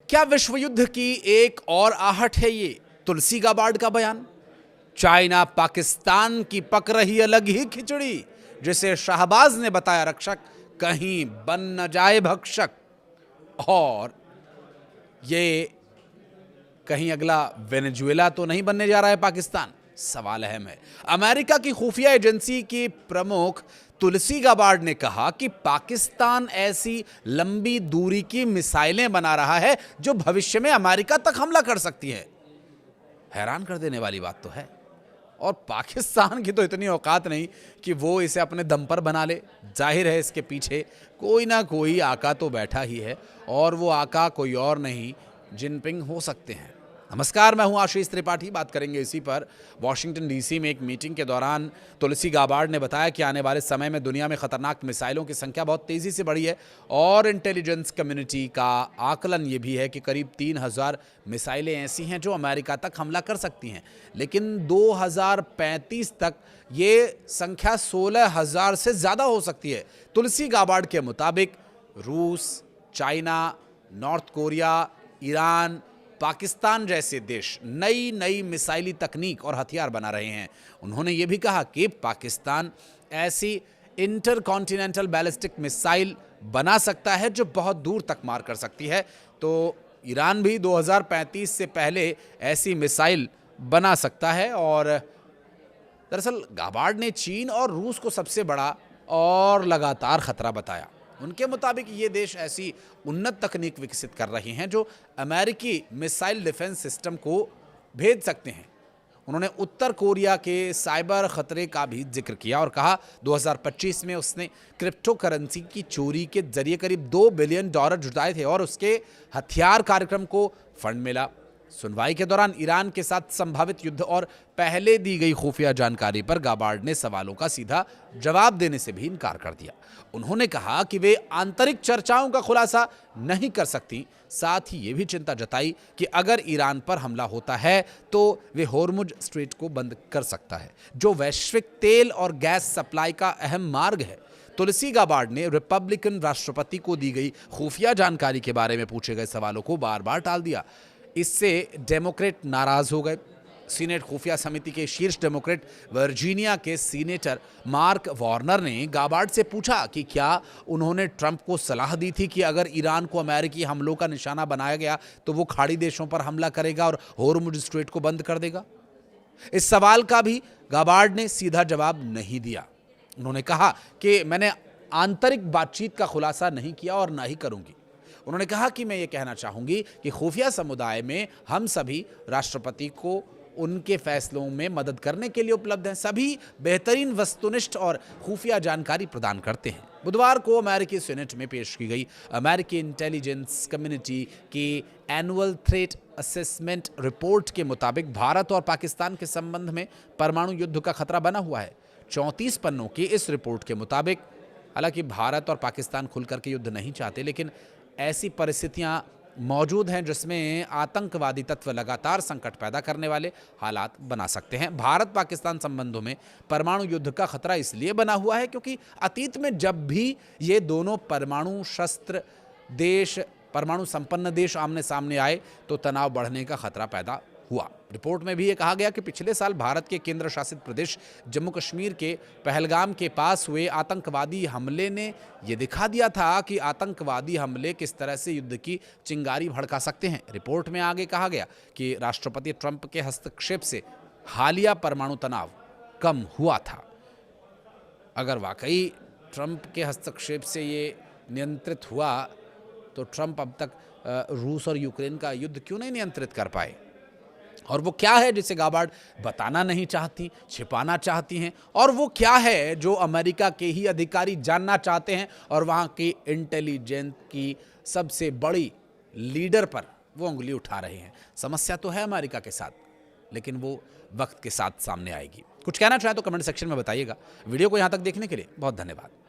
क्या विश्व युद्ध की एक और आहट है ये तुलसी गाबार्ड का बयान? चाइना पाकिस्तान की पक रही अलग ही खिचड़ी, जिसे शाहबाज ने बताया रक्षक, कहीं बन न जाए भक्षक। और ये कहीं अगला वेनेजुएला तो नहीं बनने जा रहा है पाकिस्तान? सवाल अहम है। अमेरिका की खुफिया एजेंसी की प्रमुख तुलसी गाबार्ड ने कहा कि पाकिस्तान ऐसी लंबी दूरी की मिसाइलें बना रहा है जो भविष्य में अमेरिका तक हमला कर सकती है। हैरान कर देने वाली बात तो है। और पाकिस्तान की तो इतनी औकात नहीं कि वो इसे अपने दम पर बना ले। जाहिर है इसके पीछे कोई ना कोई आका तो बैठा ही है, और वो आका कोई और नहीं जिनपिंग हो सकते हैं। नमस्कार, मैं हूं आशीष त्रिपाठी। बात करेंगे इसी पर। वॉशिंगटन डीसी में एक मीटिंग के दौरान तुलसी गाबार्ड ने बताया कि आने वाले समय में दुनिया में खतरनाक मिसाइलों की संख्या बहुत तेजी से बढ़ी है, और इंटेलिजेंस कम्युनिटी का आकलन ये भी है कि करीब 3000 मिसाइलें ऐसी हैं जो अमेरिका तक हमला कर सकती हैं। लेकिन 2035 तक ये संख्या 16,000 से ज़्यादा हो सकती है। तुलसी गाबार्ड के मुताबिक रूस, China, north Korea, Iran, Pakistan जैसे देश नई नई मिसाइली तकनीक और हथियार बना रहे हैं। उन्होंने ये भी कहा कि पाकिस्तान ऐसी इंटरकॉन्टिनेंटल बैलिस्टिक मिसाइल बना सकता है जो बहुत दूर तक मार कर सकती है। तो ईरान भी 2035 से पहले ऐसी मिसाइल बना सकता है। और दरअसल गाबार्ड ने चीन और रूस को सबसे बड़ा और लगातार खतरा बताया। उनके मुताबिक ये देश ऐसी उन्नत तकनीक विकसित कर रहे हैं जो अमेरिकी मिसाइल डिफेंस सिस्टम को भेद सकते हैं। उन्होंने उत्तर कोरिया के साइबर खतरे का भी जिक्र किया और कहा 2025 में उसने क्रिप्टो करेंसी की चोरी के जरिए करीब $2 बिलियन जुटाए थे और उसके हथियार कार्यक्रम को फंड मिला। सुनवाई के दौरान ईरान के साथ संभावित युद्ध और पहले दी गई खुफिया जानकारी पर गाबार्ड ने सवालों का सीधा जवाब देने से भी इनकार कर दिया। उन्होंने कहा कि वे आंतरिक चर्चाओं का खुलासा नहीं कर सकती। साथ ही ये भी चिंता जताई कि अगर ईरान पर हमला होता है तो वे होर्मुज स्ट्रेट को बंद कर सकता है, जो वैश्विक तेल और गैस सप्लाई का अहम मार्ग है। तुलसी गाबार्ड ने रिपब्लिकन राष्ट्रपति को दी गई खुफिया जानकारी के बारे में पूछे गए सवालों को बार बार टाल दिया। इससे डेमोक्रेट नाराज हो गए। सीनेट खुफिया समिति के शीर्ष डेमोक्रेट वर्जीनिया के सीनेटर मार्क वार्नर ने गाबार्ड से पूछा कि क्या उन्होंने ट्रंप को सलाह दी थी कि अगर ईरान को अमेरिकी हमलों का निशाना बनाया गया तो वो खाड़ी देशों पर हमला करेगा और होर्मुज स्ट्रेट को बंद कर देगा। इस सवाल का भी गाबार्ड ने सीधा जवाब नहीं दिया। उन्होंने कहा कि मैंने आंतरिक बातचीत का खुलासा नहीं किया और ना ही करूंगी। उन्होंने कहा कि मैं ये कहना चाहूंगी कि खुफिया समुदाय में हम सभी राष्ट्रपति को उनके फैसलों में मदद करने के लिए उपलब्ध हैं। सभी बेहतरीन वस्तुनिष्ठ और खुफिया जानकारी प्रदान करते हैं। बुधवार को अमेरिकी सीनेट में पेश की गई अमेरिकी इंटेलिजेंस कम्युनिटी की एनुअल थ्रेट असेसमेंट रिपोर्ट के मुताबिक भारत और पाकिस्तान के संबंध में परमाणु युद्ध का खतरा बना हुआ है। 34 पन्नों की इस रिपोर्ट के मुताबिक हालांकि भारत और पाकिस्तान खुलकर के युद्ध नहीं चाहते, लेकिन ऐसी परिस्थितियां मौजूद हैं जिसमें आतंकवादी तत्व लगातार संकट पैदा करने वाले हालात बना सकते हैं। भारत पाकिस्तान संबंधों में परमाणु युद्ध का खतरा इसलिए बना हुआ है क्योंकि अतीत में जब भी ये दोनों परमाणु शस्त्र देश, परमाणु संपन्न देश आमने सामने आए तो तनाव बढ़ने का खतरा पैदा हुआ। रिपोर्ट में भी ये कहा गया कि पिछले साल भारत के केंद्र शासित प्रदेश जम्मू कश्मीर के पहलगाम के पास हुए आतंकवादी हमले ने यह दिखा दिया था कि आतंकवादी हमले किस तरह से युद्ध की चिंगारी भड़का सकते हैं। रिपोर्ट में आगे कहा गया कि राष्ट्रपति ट्रंप के हस्तक्षेप से हालिया परमाणु तनाव कम हुआ था। अगर वाकई ट्रंप के हस्तक्षेप से ये नियंत्रित हुआ तो ट्रंप अब तक रूस और यूक्रेन का युद्ध क्यों नहीं नियंत्रित कर पाए? और वो क्या है जिसे गाबार्ड बताना नहीं चाहती, छिपाना चाहती हैं? और वो क्या है जो अमेरिका के ही अधिकारी जानना चाहते हैं और वहाँ की इंटेलिजेंस की सबसे बड़ी लीडर पर वो उंगली उठा रहे हैं? समस्या तो है अमेरिका के साथ, लेकिन वो वक्त के साथ सामने आएगी। कुछ कहना चाहें तो कमेंट सेक्शन में बताइएगा। वीडियो को यहाँ तक देखने के लिए बहुत धन्यवाद।